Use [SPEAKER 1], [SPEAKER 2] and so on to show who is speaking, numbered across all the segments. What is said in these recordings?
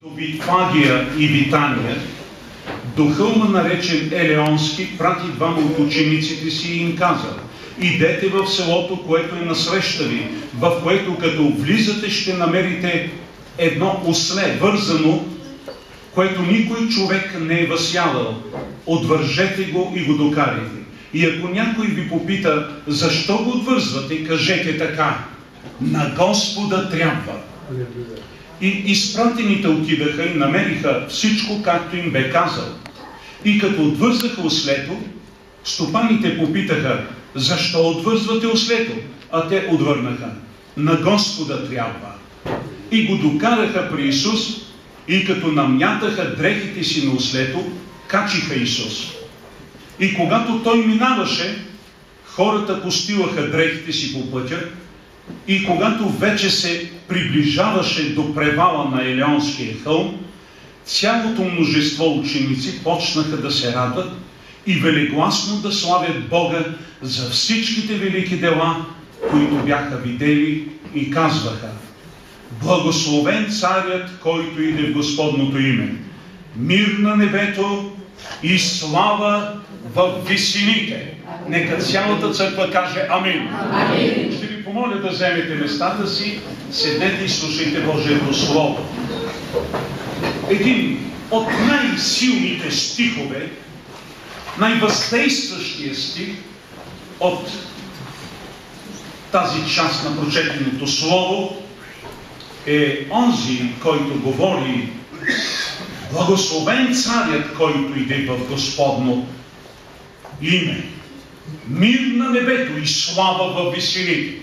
[SPEAKER 1] До Витфагия и Витания, до хълма наречен Елеонски, прати двама от учениците си и им каза: идете в селото, което е насреща ви, в което като влизате ще намерите едно осле, вързано, което никой човек не е възсядал. Отвържете го и го докарайте. И ако някой ви попита, защо го отвързвате, кажете така: на Господа трябва. И изпратените отидаха и намериха всичко, както им бе казал. И като отвързаха ослето, стопаните попитаха: защо отвързвате ослето? А те отвърнаха: на Господа трябва. И го докараха при Исус, и като намятаха дрехите си на ослето, качиха Исус. И когато той минаваше, хората постилаха дрехите си по пътя, и когато вече се приближаваше до превала на Елеонския хълм, цялото множество ученици почнаха да се радват и велигласно да славят Бога за всичките велики дела, които бяха видели, и казваха: благословен царят, който иде в Господното име, мир на небето и слава в висините. Нека цялата църква каже амин. Амин. Ще ви помоля да вземете местата си, седнете и слушайте Божието Слово. Един от най-силните стихове, най-въздействащия стих от тази част на прочетеното Слово е онзи, който говори: благословен царят, който иде в Господно име, мир на небето и слава във висините.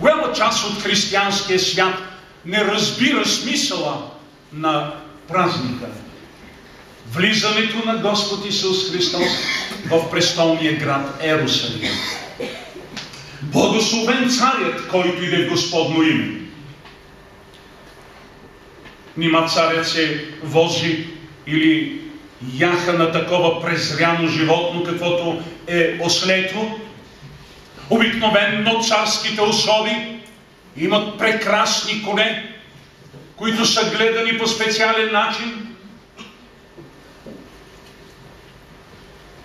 [SPEAKER 1] Голяма част от християнския свят не разбира смисъла на празника. Влизането на Господ Исус Христос в престолния град Ерусалим. Благословен царят, който иде в Господно име. Нима царят се вози или яха на такова презряно животно, каквото е ослето? Обикновенно царските особи имат прекрасни коне, които са гледани по специален начин.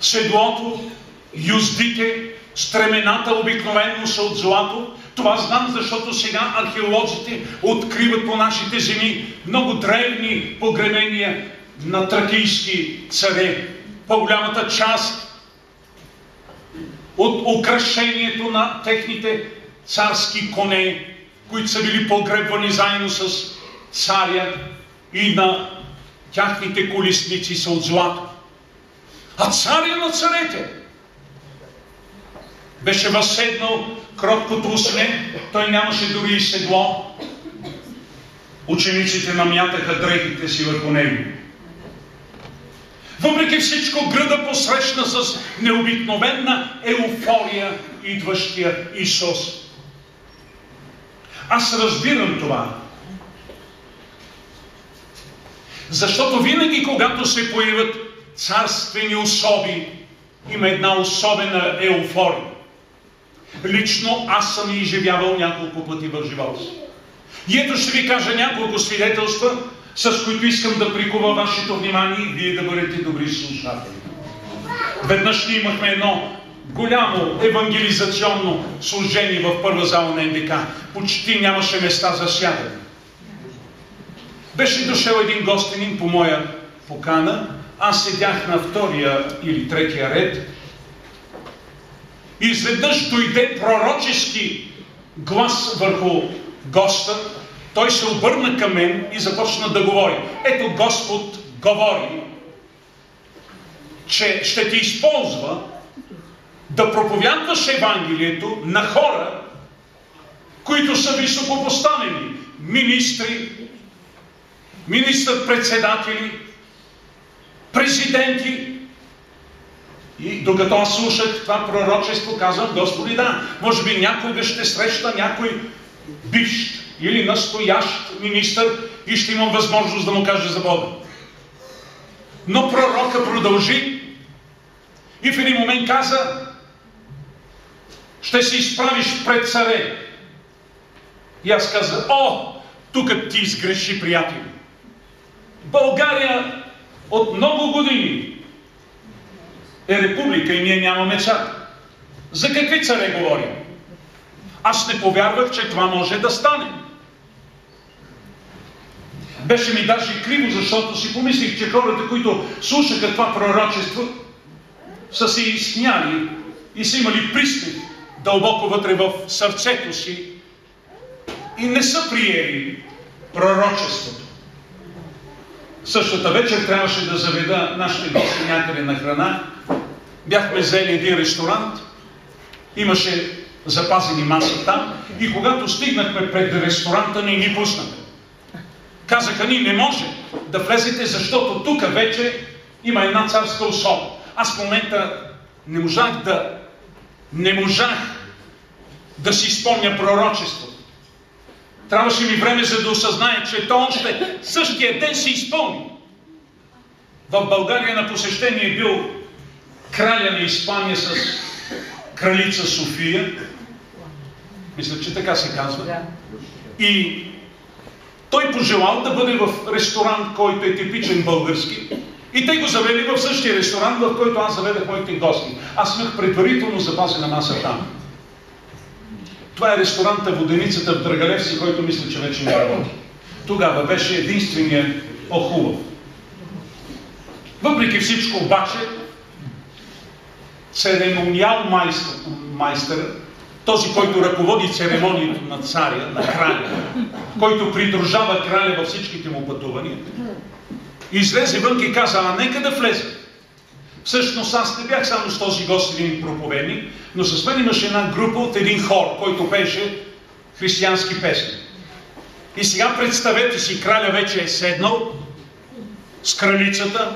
[SPEAKER 1] Седлото, юздите, стремената обикновено са от злато. Това знам, защото сега археолозите откриват по нашите земи много древни погребения на тракийски царе. По-голямата част от украшението на техните царски коне, които са били погребвани заедно с царя, и на тяхните колесници са от злато. А царя на царете беше възседнал кроткото осле, той нямаше дори и седло. Учениците намятаха дрехите си върху него. Въпреки всичко, града посрещна с необикновена еуфория идващия Исус. Аз разбирам това. Защото винаги, когато се появят царствени особи, има една особена еуфория. Лично аз съм изживявал няколко пъти в живота си. И ето ще ви кажа няколко свидетелства, с които искам да прикува вашето внимание и вие да бъдете добри слушатели. Веднъж ние имахме едно голямо евангелизационно служение в първа зала на НДК. Почти нямаше места за сядане. Беше дошъл един гостенин по моя покана. Аз седях на втория или третия ред. И изведнъж дойде пророчески глас върху госта. Той се обърна към мен и започна да говори. Ето, Господ говори, че ще те използва да проповядваш Евангелието на хора, които са високопоставени. Министри, министър-председатели, президенти. И докато аз слушах това пророчество, казвам: Господи, да, може би някога ще среща някой бивш или настоящ министър и ще имам възможност да му кажа за Бога. Но пророка продължи и в един момент каза: ще се изправиш пред царе. И аз казах: о, тук ти изгреши, приятели. България от много години е република и ние нямаме цар. За какви царе говорим? Аз не повярвах, че това може да стане. Беше ми даже криво, защото си помислих, че хората, които слушаха това пророчество, са се изсмяли и са имали пристиг дълбоко вътре в сърцето си и не са приели пророчеството. Същата вечер трябваше да заведа нашите гости някъде на храна. Бяхме взели един ресторант, имаше запазени маси там и когато стигнахме пред ресторанта, не ни пуснаха. Казаха ни, не може да влезете, защото тук вече има една царска особа. Аз в момента не можах да си спомня пророчеството. Трябваше ми време, за да осъзная, че то още същия ден се изпълни. В България на посещение е бил краля на Испания с кралица София. Мисля, че така се казва. И той пожелал да бъде в ресторант, който е типичен български. И те го завели в същия ресторант, в който аз заведах моите гости. Аз имах предварително запазена маса там. Това е ресторанта Воденицата в Драгалевци, който мисля, че вече не работи. Тогава беше единственият по-хубав. Въпреки всичко обаче, церемониал майстър, този, който ръководи церемонията на царя, на краля, който придружава краля във всичките му пътувания, излезе вън и каза, а нека да влезе. Всъщност аз не бях само с този господин проповедник, но с мен имаше една група от един хор, който пеше християнски песни. И сега представете си, краля вече е седнал с кралицата,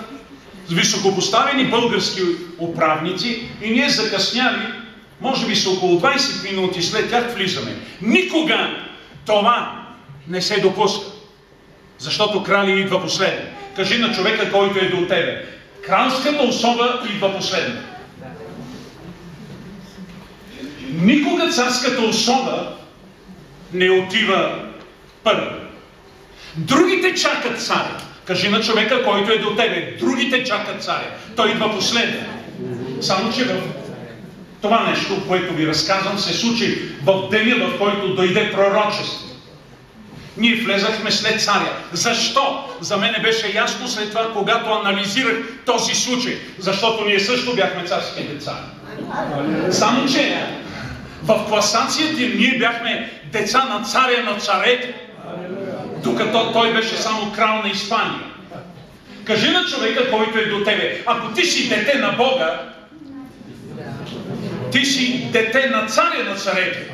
[SPEAKER 1] с високопоставени български управници и ние закъсняли, може би с около 20 минути след тях влизаме. Никога това не се допуска, защото краля идва последен. Кажи на човека, който е до тебе. Кралската особа идва последна. Никога царската особа не отива първа. Другите чакат царя. Кажи на човека, който е до тебе. Другите чакат царя. Той идва последен. Само че в това нещо, което ви разказвам, се случи в деня, в който дойде пророчество. Ние влезахме след царя. Защо? За мен беше ясно след това, когато анализирах този случай. Защото ние също бяхме царски деца. Само че в класацията ние бяхме деца на царя на царете. Докато той беше само крал на Испания. Кажи на човека, който е до тебе, ако ти си дете на Бога, ти си дете на царя на царете.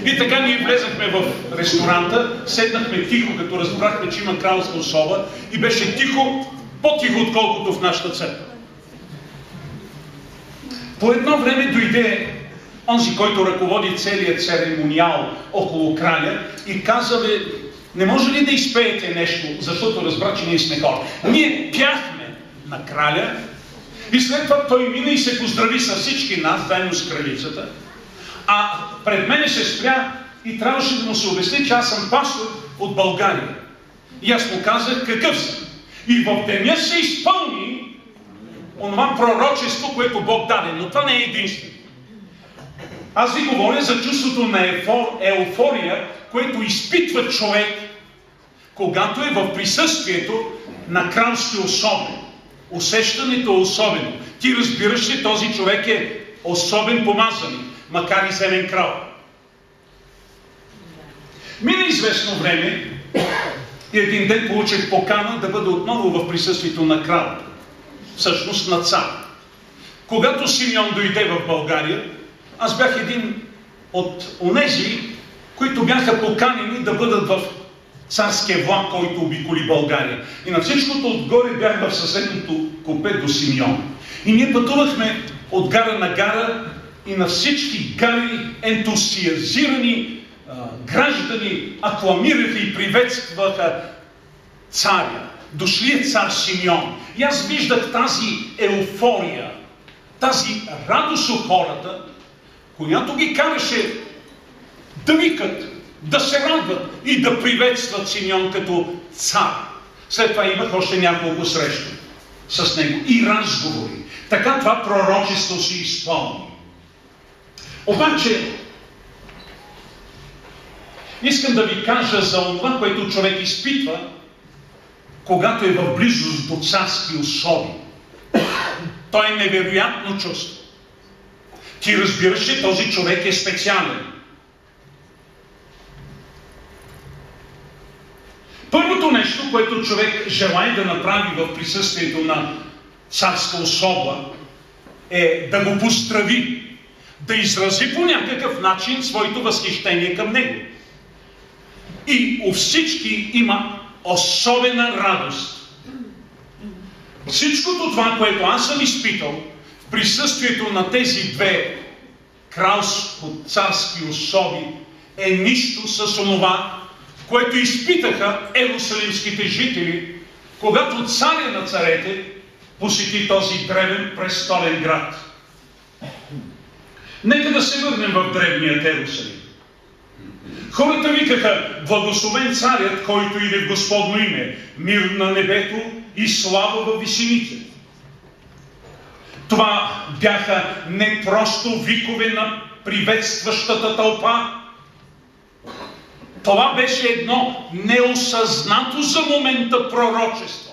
[SPEAKER 1] И така ние влезахме в ресторанта, седнахме тихо, като разбрахме, че има кралска особа и беше тихо, по-тихо, отколкото в нашата църква. По едно време дойде онзи, който ръководи целият церемониал около краля и каза, не може ли да изпеете нещо, защото разбра, че ние сме хора. Ние пяхме на краля и след това той мина и се поздрави с всички нас, заедно с кралицата. А пред мене се спря и трябваше да му се обясни, че аз съм пастор от България. И аз му казах какъв съм. И в деня се изпълни онова пророчество, което Бог даде. Но това не е единствено. Аз ви говоря за чувството на еуфория, което изпитва човек, когато е в присъствието на кралски особи. Усещането е особено. Ти разбираш ли, този човек е особен помазаник, макар и земен крал. Мина известно време и един ден получих покана да бъда отново в присъствието на крал, всъщност на цар. Когато Симеон дойде в България, аз бях един от онези, които бяха поканени да бъдат в царския влак, който обиколи България. И на всичкото отгоре бях в съседното купе до Симеон. И ние пътувахме от гара на гара и на всички гари ентусиазирани граждани акламираха и приветстваха царя. Дошлият цар Симеон. И аз виждах тази еуфория, тази радост у хората, която ги караше да викат да се радват и да приветстват Симеон като цар. След това имах още няколко срещи с него и разговори. Така това пророчество се изпълни. Обаче, искам да ви кажа за това, което човек изпитва, когато е в близост до царски особи. То е невероятно чувство. Ти разбираш, че този човек е специален. Първото нещо, което човек желае да направи в присъствието на царска особа, е да го поздрави, да изрази по някакъв начин своето възхищение към него. И у всички има особена радост. Всичкото това, което аз съм изпитал в присъствието на тези две кралско-царски особи, е нищо с онова, което изпитаха ерусалимските жители, когато царя на царете посети този древен престолен град. Нека да се върнем в древният Ерусалим. Хората викаха: благословен царят, който иде в Господно име, мир на небето и слава във висините. Това бяха не просто викове на приветстващата тълпа. Това беше едно неосъзнато за момента пророчество.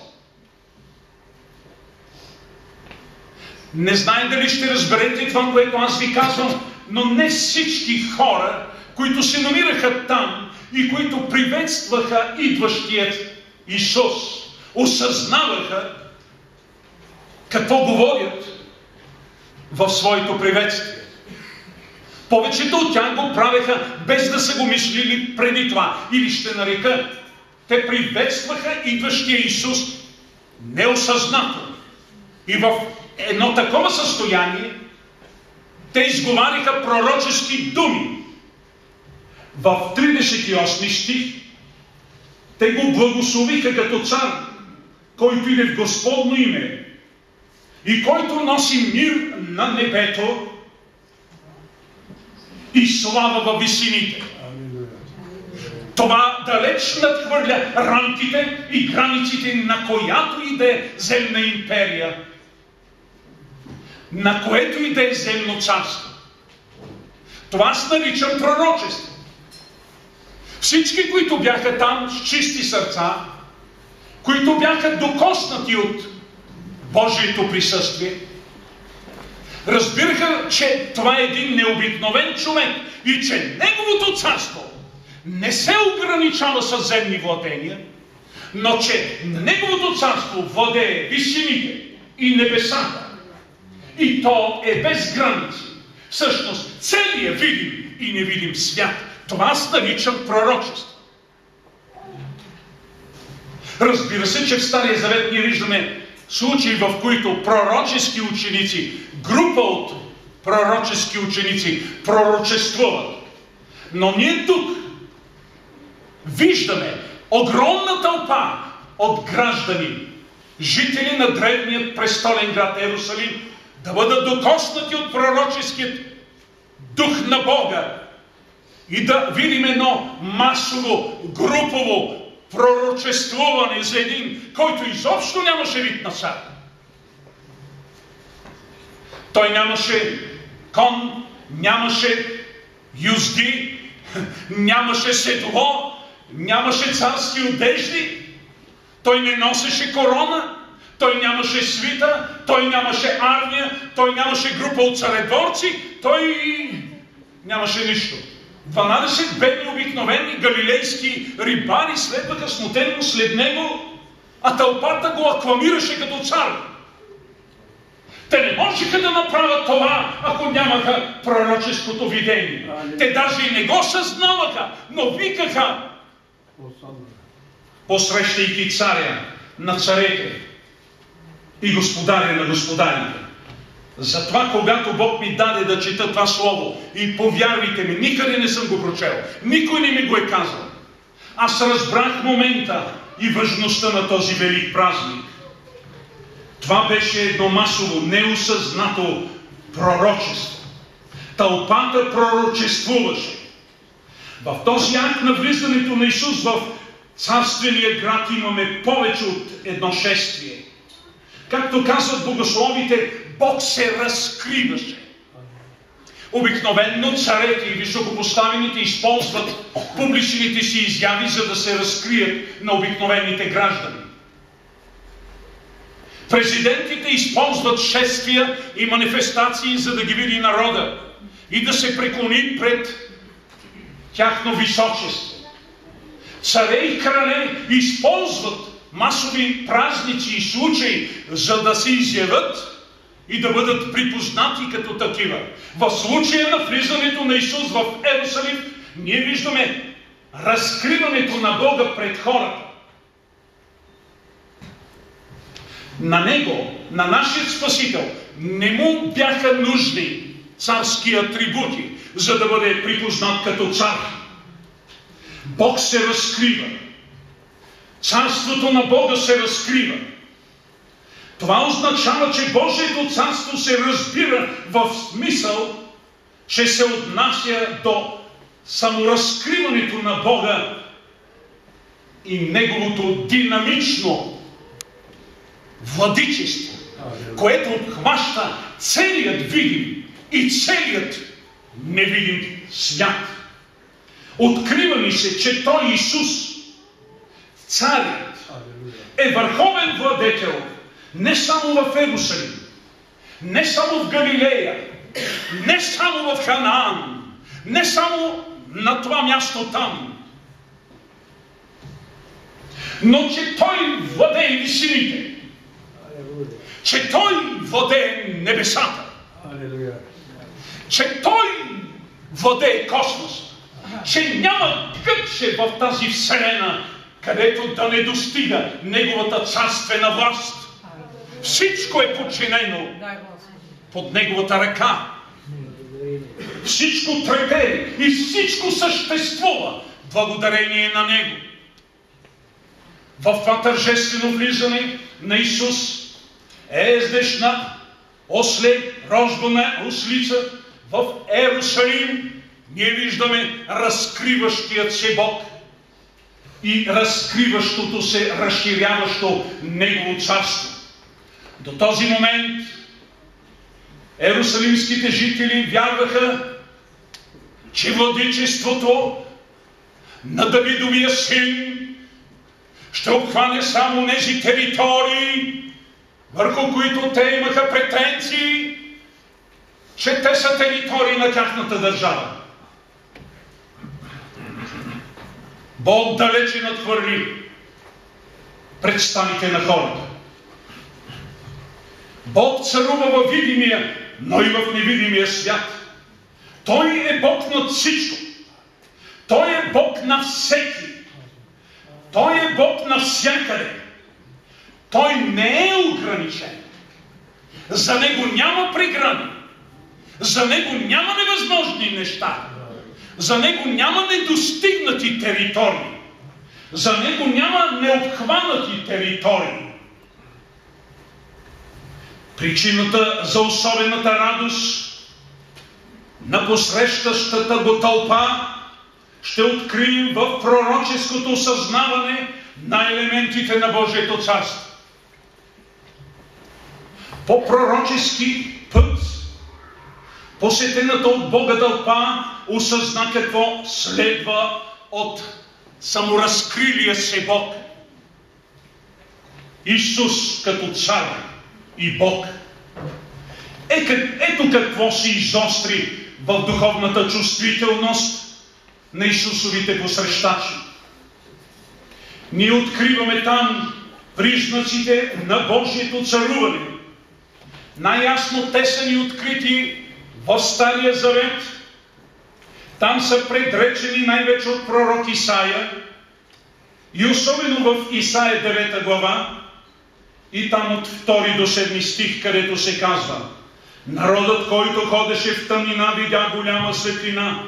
[SPEAKER 1] Не знае дали ще разберете това, което аз ви казвам, но не всички хора, които се намираха там и които приветстваха идващият Исус, осъзнаваха какво говорят в своето приветствие. Повечето от тях го правеха без да са го мислили преди това. Или ще нарека, те приветстваха идващия Исус неосъзнато. И в едно такова състояние те изговаряха пророчески думи. В 38 стих те го благословиха като цар, който иде в Господно име и който носи мир на небето и слава във висините. Това далеч надхвърля рамките и границите на която и да е земна империя, на което и да е земно царство. Това аз наричам пророчество. Всички, които бяха там с чисти сърца, които бяха докоснати от Божието присъствие, разбираха, че това е един необикновен човек и че неговото царство не се ограничава с земни владения, но че неговото царство владее висините и небесата. И то е без граници. Всъщност, целият видим и невидим свят, това аз наричам пророчество. Разбира се, че в Стария Завет ние виждаме случаи, в които пророчески ученици, група от пророчески ученици пророчествуват. Но ние тук виждаме огромна тълпа от граждани, жители на древният престолен град Ерусалим, да бъдат докоснати от пророческият дух на Бога и да видим едно масово, групово пророчествуване за един, който изобщо нямаше вид на цар. Той нямаше кон, нямаше юзди, нямаше седло, нямаше царски одежди, той не носеше корона, той нямаше свита, той нямаше армия, той нямаше група от царедворци, той нямаше нищо. 12 бедни обикновени галилейски рибари следваха смутено след него, а тълпата го акламираше като цар. Те не можеха да направят това, ако нямаха пророческото видение. Те даже и не го съзнаваха, но викаха, посрещайки царя на царете и господаря на господарите. Затова, когато Бог ми даде да чета това слово, и повярвайте ми, никъде не съм го прочел, никой не ми го е казал, аз разбрах момента и важността на този велик празник. Това беше едно масово, неосъзнато пророчество. Тълпата пророчествуваше. В този акт на влизането на Исус в царствения град имаме повече от едно шествие. Както казват богословите, Бог се разкриваше. Обикновенно царете и високопоставените използват публичните си изяви, за да се разкрият на обикновените граждани. Президентите използват шествия и манифестации, за да ги види народа и да се преклони пред тяхно височество. Царе и крале използват масови празници и случаи, за да се изявят и да бъдат припознати като такива. В случая на влизането на Исус в Ерусалим, ние виждаме разкриването на Бога пред хората. На Него, на нашия Спасител, не му бяха нужни царски атрибути, за да бъде припознат като цар. Бог се разкрива. Царството на Бога се разкрива. Това означава, че Божието царство се разбира в смисъл, че се отнася до саморазкриването на Бога и Неговото динамично владичество, което обхваща целият видим и целият невидим свят. Открива ни се, че Той, Исус, Царят, е върховен владетел не само в Ерусалим, не само в Галилея, не само в Ханаан, не само на това място там, но че Той владее висините, че Той владее небесата, че Той владее космоса, че няма гътче в тази вселена, където да не достига Неговата царствена власт. Всичко е подчинено под Неговата ръка. Всичко трепери и всичко съществува благодарение на Него. В това тържествено влизане на Исус ездеш на осле, рожбана ослица в Ерусалим, ние виждаме разкриващият се Бог и разкриващото се, разширяващо Негово царство. До този момент ерусалимските жители вярваха, че владичеството на Давидовия син ще обхване само тези територии, върху които те имаха претенции, че те са територии на тяхната държава. Бог далече надхвърли представите на хората. Бог царува във видимия, но и в невидимия свят. Той е Бог над всичко. Той е Бог на всеки. Той е Бог навсякъде. Той не е ограничен. За Него няма прегради. За Него няма невъзможни неща. За Него няма недостигнати територии. За Него няма необхванати територии. Причината за особената радост на посрещащата го тълпа ще открием в пророческото осъзнаване на елементите на Божието царство. По пророчески път посетената от Бога тълпа осъзна какво следва от саморазкрилия се Бог. Исус като цар и Бог. Ето какво се изостри в духовната чувствителност на Исусовите посрещачи. Ние откриваме там признаците на Божието царуване. Най-ясно те са ни открити в Стария Завет. Там са предречени най-вече от пророк Исаия и особено в Исаия 9 глава и там от 2 до 7 стих, където се казва: народът, който ходеше в тъмнина, видя голяма светлина.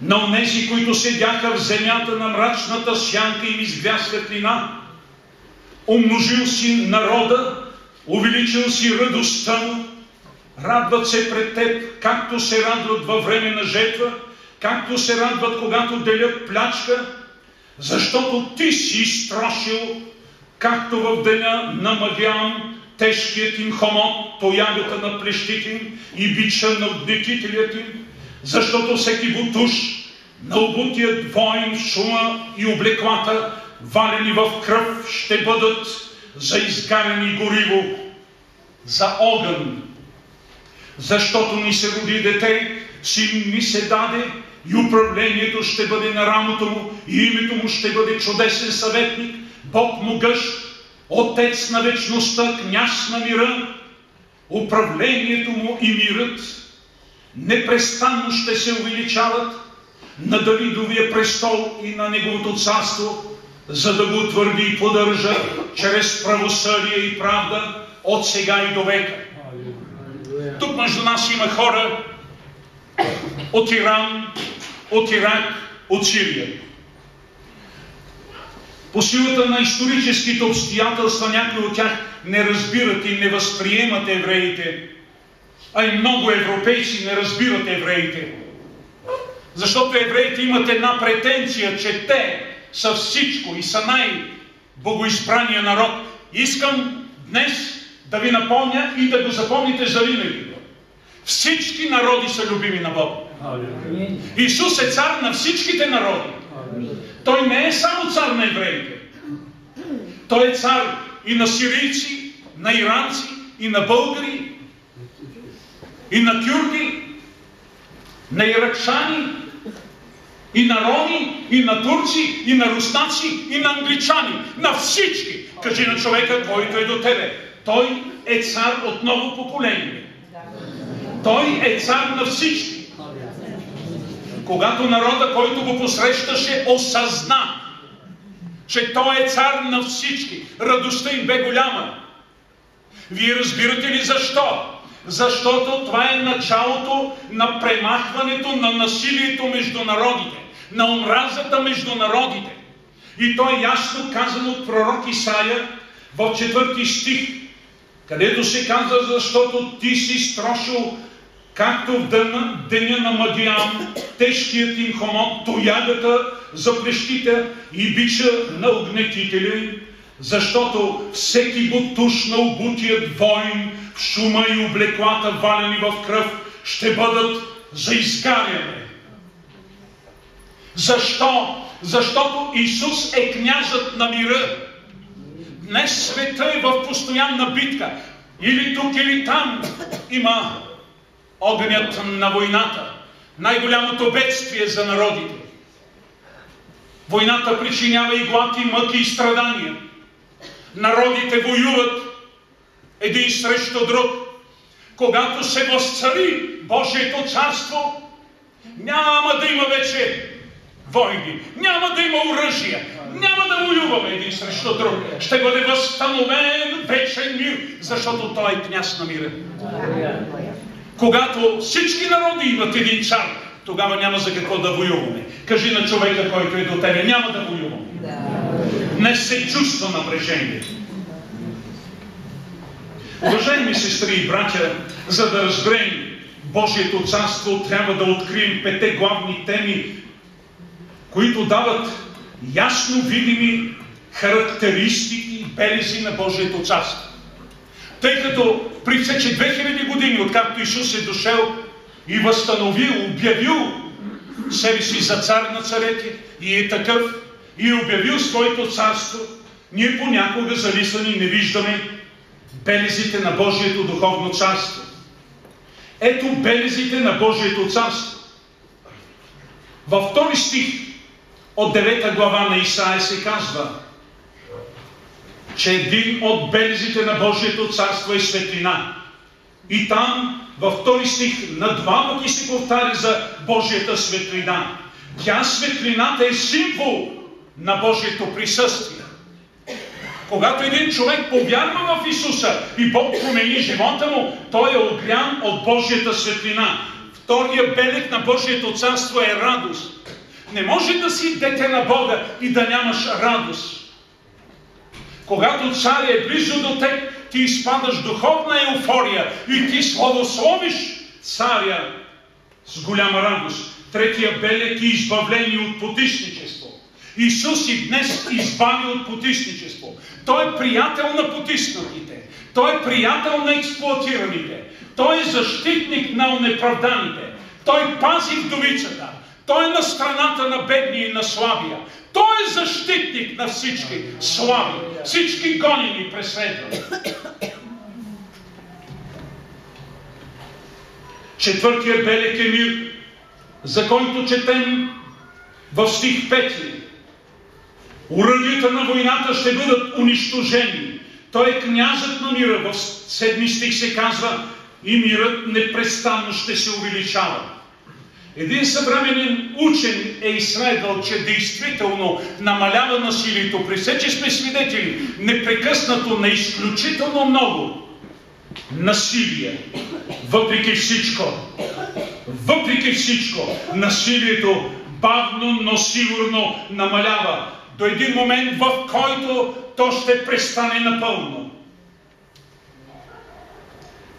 [SPEAKER 1] На онези, които седяха в земята на мрачната сянка, им изгря светлина. Умножил си народа, увеличил си радостта му, радват се пред теб, както се радват във време на жетва, както се радват, когато делят плячка, защото ти си изтрошил, както в деня на Мадиан, тежкият им хомот, тоягата на плещите им и бича на огнетителят им, защото всеки бутуш на обутият воин, шума и облеклата, валени в кръв, ще бъдат за изгаряне гориво, за огън. Защото ни се роди дете, син ни се даде, и управлението ще бъде на рамото му, и името му ще бъде чудесен съветник, Бог могъщ, Отец на вечността, княз на мира. Управлението му и мирът непрестанно ще се увеличават на Давидовия престол и на неговото царство, за да го утвърди и поддържа чрез правосъдие и правда от сега и до века. Тук между нас има хора от Иран, от Ирак, от Сирия. По силата на историческите обстоятелства някои от тях не разбират и не възприемат евреите, а и много европейци не разбират евреите. Защото евреите имат една претенция, че те са всичко и са най-богоизбрания народ. Искам днес да ви напомня и да го запомните завинаги. Всички народи са любими на Бога. Исус е цар на всичките народи. Той не е само цар на евреите. Той е цар и на сирийци, на иранци, и на българи, и на кюрди, на иракчани, и на роми, и на турци, и на руснаци, и на англичани. На всички. Кажи на човека, който е до тебе. Той е цар от ново поколение. Той е цар на всички. Когато народа, който го посрещаше, осъзна, че той е цар на всички, радостта им бе голяма. Вие разбирате ли защо? Защото това е началото на премахването на насилието между народите, на омразата между народите. И то е ясно казано от пророк Исаия в 4 стих, където се казва, защото ти си строшил, както в деня на Мадиан, тежкият им хомот, тоягата за плещите и бича на огнетителя, защото всеки бутуш на обутият воин в шума и облеклата, валени в кръв, ще бъдат за изгаряне. Защо? Защото Исус е князът на мира. Днес света е в постоянна битка. Или тук, или там има огънят на войната. Най-голямото бедствие за народите. Войната причинява и глад, и мъки, и страдания. Народите воюват един срещу друг. Когато се възцари Божието царство, няма да има вече войни, няма да има оръжия, няма да воюваме един срещу друг. Ще бъде възстановен вечен мир, защото Той е княз на мира. Когато всички народи имат един цар, тогава няма за какво да воюваме. Кажи на човека, който е до тебе, няма да воюваме. Днес се чувства напрежение. Уважаеми сестри и братя, за да разберем Божието царство, трябва да открием 5 главни теми, които дават ясно видими характеристики и белези на Божието царство. Тъй като пресече 2000 години, откакто Исус е дошъл и възстановил, обявил себе си за цар на царете и е такъв, и е обявил своето царство, ние понякога залисани не виждаме белезите на Божието духовно царство. Ето белезите на Божието царство. Във 2 стих от 9 глава на Исаия се казва, че един от белезите на Божието царство е светлина. И там, във 2 стих, на 2 пъти се повтаря за Божията светлина. Тя, светлината, е символ на Божието присъствие. Когато един човек повярва в Исуса и Бог промени живота му, той е огрян от Божията светлина. Втория белег на Божието царство е радост. Не може да си дете на Бога и да нямаш радост. Когато царя е близо до теб, ти изпадаш в духовна еуфория и ти славословиш царя с голяма радост. Третия белег е избавление от потисничество. Исус и днес избави от потисничество. Той е приятел на потиснатите. Той е приятел на експлоатираните. Той е защитник на онеправданите. Той пази вдовицата. Той е на страната на бедния и на слабия. Той е защитник на всички слаби. Всички гонени и преследвани. Четвъртият белег е мир, за който четем в стих 5. Оръдията на войната ще бъдат унищожени. Той е князът на мира. В 7 стих се казва: и мирът непрестанно ще се увеличава. Един съвременен учен е изследвал, че действително намалява насилието. При все, че сме свидетели непрекъснато на изключително много насилие. Въпреки всичко, насилието бавно, но сигурно намалява до един момент, в който то ще престане напълно.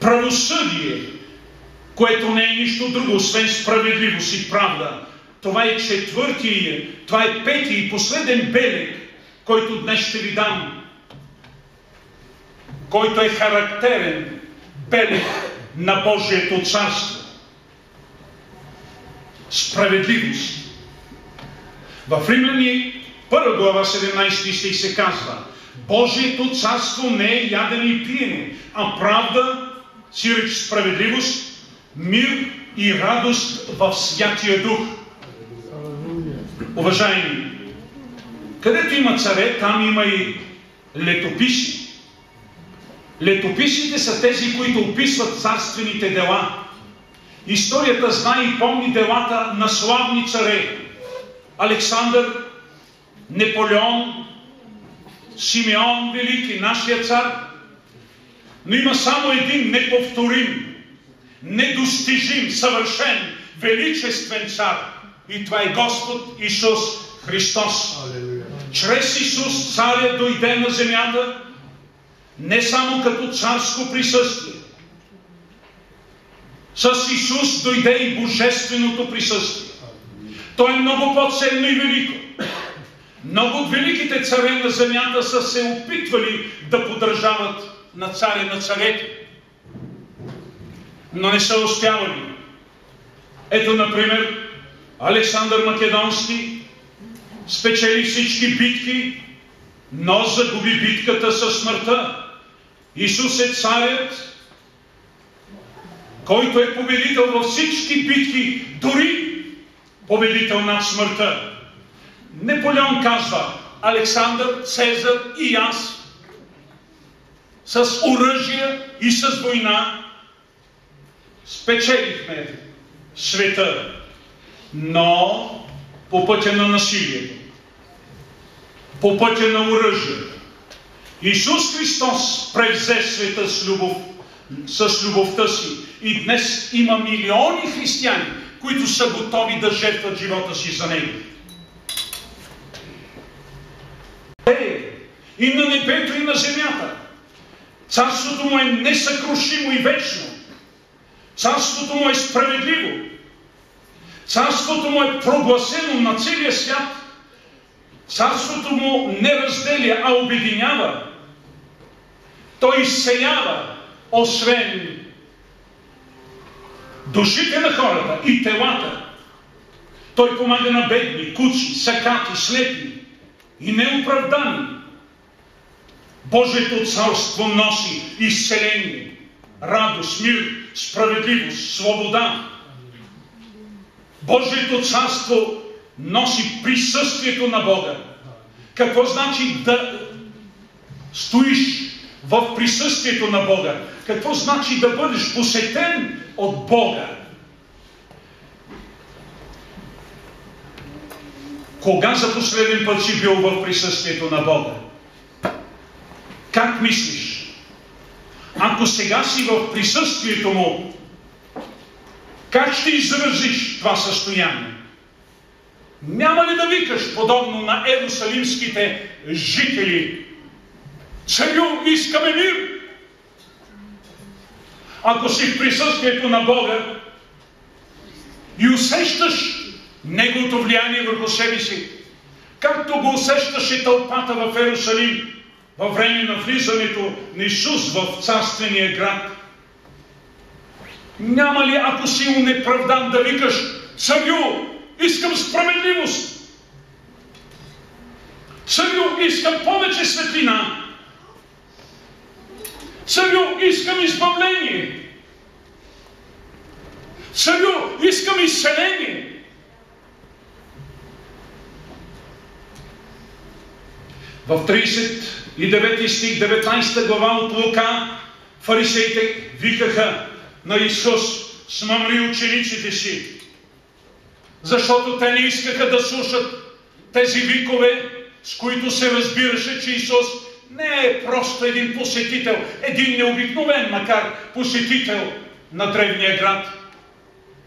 [SPEAKER 1] Правосъдие, което не е нищо друго, освен справедливост и правда. Това е четвъртият, това е петият и последен белег, който днес ще ви дам, който е характерен белег на Божието царство. Справедливост. В Римляни 1 глава 17 стих се казва: Божието царство не е ядене и пиене, а правда, сиреч справедливост, мир и радост в Святия Дух. Уважаеми, където има царе, там има и летописи. Летописите са тези, които описват царствените дела. Историята знае и помни делата на славни царе. Александър, Наполеон, Симеон Велики, нашия цар. Но има само един неповторим, недостижим, съвършен, величествен цар. И това е Господ Исус Христос. Чрез Исус царя дойде на земята не само като царско присъствие. С Исус дойде и божественото присъствие. То е много по-ценно и велико. Много от великите царе на земята са се опитвали да подражават на царя на царете, но не са успявали. Ето, например, Александър Македонски спечели всички битки, но загуби битката със смъртта. Исус е царят, който е победител във всички битки, дори победител над смъртта. Наполеон казва: Александър, Цезар и аз с оръжие и с война спечелихме света, но по пътя на насилието, по пътя на оръжието. Исус Христос превзе света с любовта си. И днес има милиони християни, които са готови да жертват живота си за Него. И на небето, и на земята. Царството му е несъкрушимо и вечно. Царството му е справедливо. Царството му е прогласено на целия свят. Царството му не разделя, а обединява. Той изселява, освен душите на хората и телата. Той помага на бедни, куци, сакати, слепи и неоправдани. Божието царство носи изцеление, радост, мир, справедливост, свобода. Божието царство носи присъствието на Бога. Какво значи да стоиш в присъствието на Бога? Какво значи да бъдеш посетен от Бога? Кога за последен път си бил в присъствието на Бога? Как мислиш? Ако сега си в присъствието му, как ще изразиш това състояние? Няма ли да викаш, подобно на ерусалимските жители: Царю, искаме мир? Ако си в присъствието на Бога и усещаш неговото влияние върху себе си, както го усещаше тълпата в Иерусалим във време на влизането на Исус в царствения град. Няма ли, ако си унеправдан, да викаш: Царю, искам справедливост! Царю, искам повече светлина! Царю, искам избавление! Царю, искам изцеление! В 39 стих, 19 глава от Лука, фарисеите викаха на Исус: смъмри учениците си, защото те не искаха да слушат тези викове, с които се разбираше, че Исус не е просто един посетител, един необикновен, макар посетител на древния град,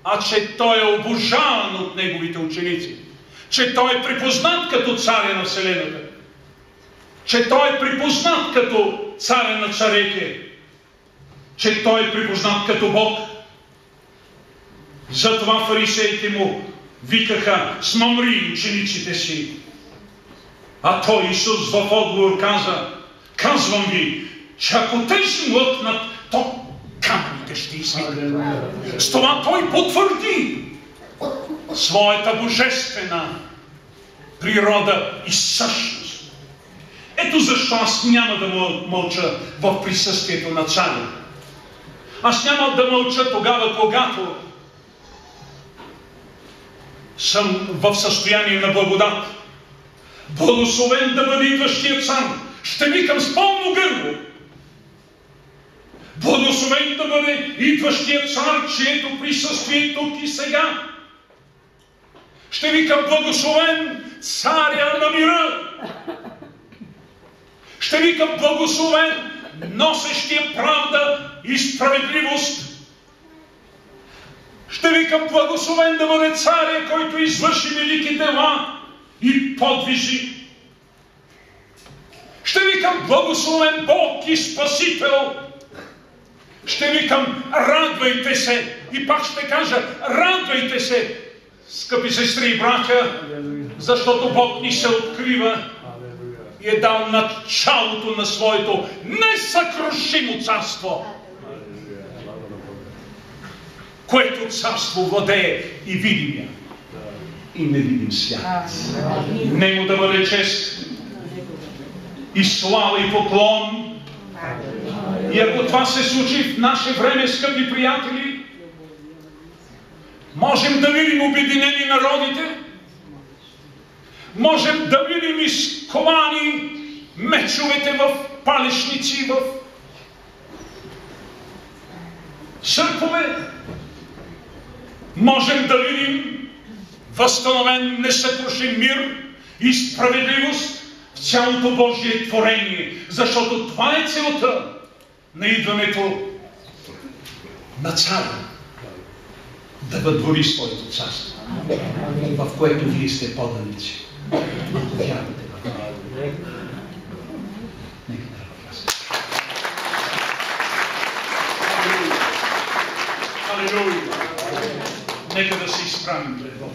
[SPEAKER 1] а че Той е обожаван от Неговите ученици, че Той е припознат като царя на вселената, че Той е припознат като царя на царете, че Той е припознат като Бог. Затова фарисеите му викаха: смъмри учениците си. А Той, Исус, в отговор каза: казвам ви, че ако те си млъкнат, то камъните ще извикат. С това Той потвърди своята божествена природа и същност. Ето защо аз няма да мълча в присъствието на царя. Аз няма да мълча тогава, когато съм в състояние на благодат. Благословен да бъде идващия цар. Ще викам с пълно гърло: благословен да бъде идващия цар, чието присъствие е тук и сега. Ще викам: благословен царя на мира. Ще викам: благословен носещия правда и справедливост. Ще викам: благословен да бъде царя, който извърши велики дела и подвизи. Ще викам: благословен Бог и Спасител. Ще викам: радвайте се. И пак ще кажа: радвайте се, скъпи сестри и братя, защото Бог ни се открива и е дал началото на своето несъкрушимо царство, което царство владее и видимия, и невидим свят. Нему да бъде чест и слава и поклон. И ако това се случи в наше време, скъпи приятели, можем да видим обединени народите, можем да видим изковани мечовете в палешници, в сърпове. Можем да видим възстановен несъкрушим мир и справедливост в цялото Божие творение, защото това е целта на идването на царя, да въдвори своето царство, в което вие сте поданици. Вярвате в това. Нека да разказваме. Алелуя! Нека да се изправим пред Бога.